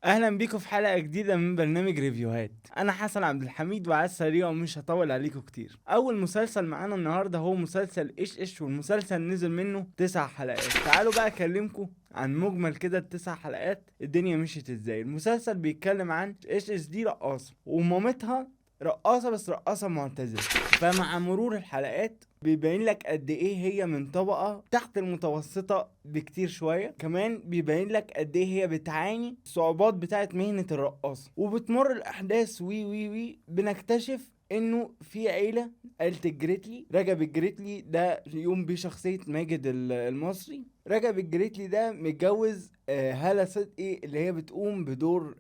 اهلا بيكم في حلقه جديده من برنامج ريفيوهات. انا حسن عبد الحميد وعلى السريع ومش هطول عليكم كتير. اول مسلسل معانا النهارده هو مسلسل ايش ايش، والمسلسل نزل منه 9 حلقات. تعالوا بقى اكلمكم عن مجمل كده التسع حلقات الدنيا مشيت ازاي. المسلسل بيتكلم عن ايش ايش دي رقاصه، ومامتها رقاصه بس رقاصه معتزله. فمع مرور الحلقات بيبين لك قد ايه هي من طبقة تحت المتوسطة بكتير شوية. كمان بيبين لك قد ايه هي بتعاني الصعوبات بتاعت مهنة الرقاصة، وبتمر الاحداث وي بنكتشف انه في عيلة الجريتلي. رجب الجريتلي ده يقوم بشخصية ماجد المصري. رجب الجريتلي ده متجوز هالة صدقي اللي هي بتقوم بدور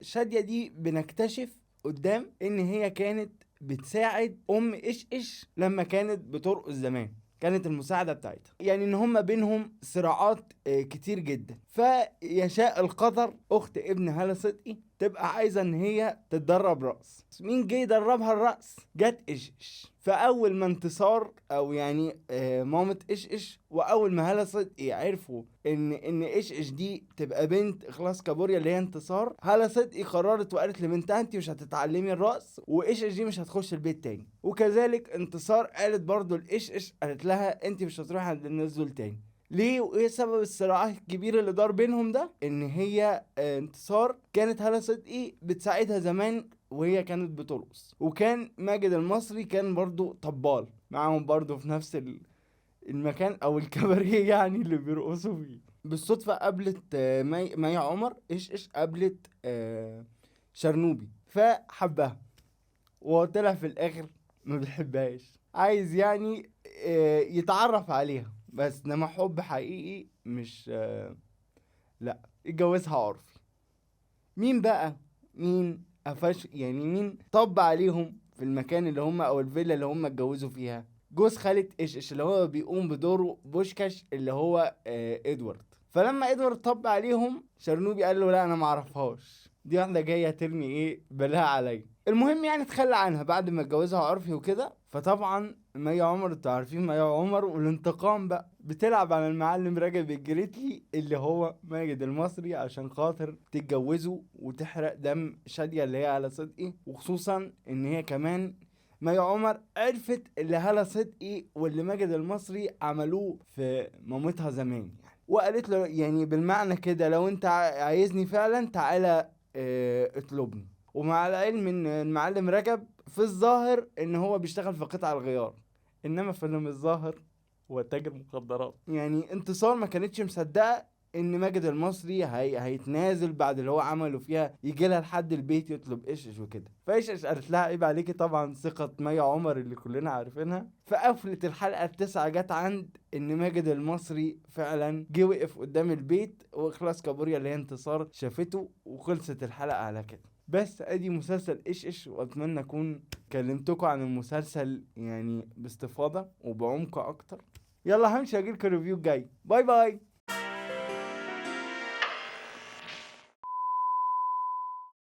شادية دي بنكتشف قدام ان هي كانت بتساعد ام ايش ايش لما كانت بترقص زمان. كانت المساعدة بتاعتها، يعني ان هما بينهم صراعات كتير جدا. فيشاء القدر اخت ابن هالة صدقي تبقى عايزة ان هي تتدرب رقص. مين جه يدربها الرقص؟ جت ايش ايش. فاول ما انتصار او يعني مامة ايش ايش واول ما هالة صدقي عرفوا ان ايش ايش دي تبقى بنت اخلاص كابوريا اللي هي انتصار، هالة صدقي قررت وقالت لبنتها انت مش هتتعلمي الرقص، وايش ايش دي مش هتخش البيت تاني. وكذلك انتصار قالت برضو لايش ايش، قالت لها انت مش هتروحي عند الناس دول تاني. ليه وايه سبب الصراعات الكبير اللي دار بينهم ده؟ ان هي انتصار كانت هالة صدقي بتساعدها زمان وهي كانت بترقص، وكان ماجد المصري كان برضو طبال معاهم برضو في نفس المكان او الكباريه يعني اللي بيرقصوا فيه. بالصدفة قابلت مي عمر ايش ايش قابلت شرنوبي فحبها، وطلع في الاخر ما بيحبهاش، عايز يعني يتعرف عليها بس انما حب حقيقي مش لا، اتجوزها عرفي. مين بقى؟ مين قفش يعني؟ مين طب عليهم في المكان اللي هم او الفيلا اللي هم اتجوزوا فيها؟ جوز خالة ايش ايش اللي هو بيقوم بدوره بوشكاش اللي هو ادوارد. فلما ادوارد طب عليهم شرنوبي قال له لا انا معرفهاش، دي واحده جايه ترمي ايه بلاها عليا. المهم يعني اتخلى عنها بعد ما اتجوزها عرفي وكده. فطبعا مي عمر، انتوا عارفين مي عمر والانتقام بقى، بتلعب على المعلم رجب الجريتلي اللي هو ماجد المصري عشان خاطر تتجوزه وتحرق دم شادية اللي هي على صدقي. وخصوصا ان هي كمان مي عمر عرفت اللي هالة صدقي واللي ماجد المصري عملوه في مامتها زمان يعني. وقالت له يعني بالمعنى كده لو انت عايزني فعلا تعالى اطلبني. ومع العلم ان المعلم رجب في الظاهر ان هو بيشتغل في قطع الغيار، انما في اللي مش ظاهر هو تاجر مخدرات. يعني انتصار ما كانتش مصدقه ان ماجد المصري هيتنازل بعد اللي هو عمله فيها، يجي لها لحد البيت يطلب ايش ايش وكده. فايش ايش قالت لها عيب عليكي، طبعا ثقه مي عمر اللي كلنا عارفينها. فقفلت الحلقه التاسعه جت عند ان ماجد المصري فعلا جه وقف قدام البيت واخلاص كابوريا اللي هي انتصار شافته، وخلصت الحلقه على كده. بس ادي مسلسل ايش ايش، واتمنى اكون كلمتكم عن المسلسل يعني باستفاضة وبعمق اكتر. يلا همشي اجيلكوا الريفيو الجاي. باي باي.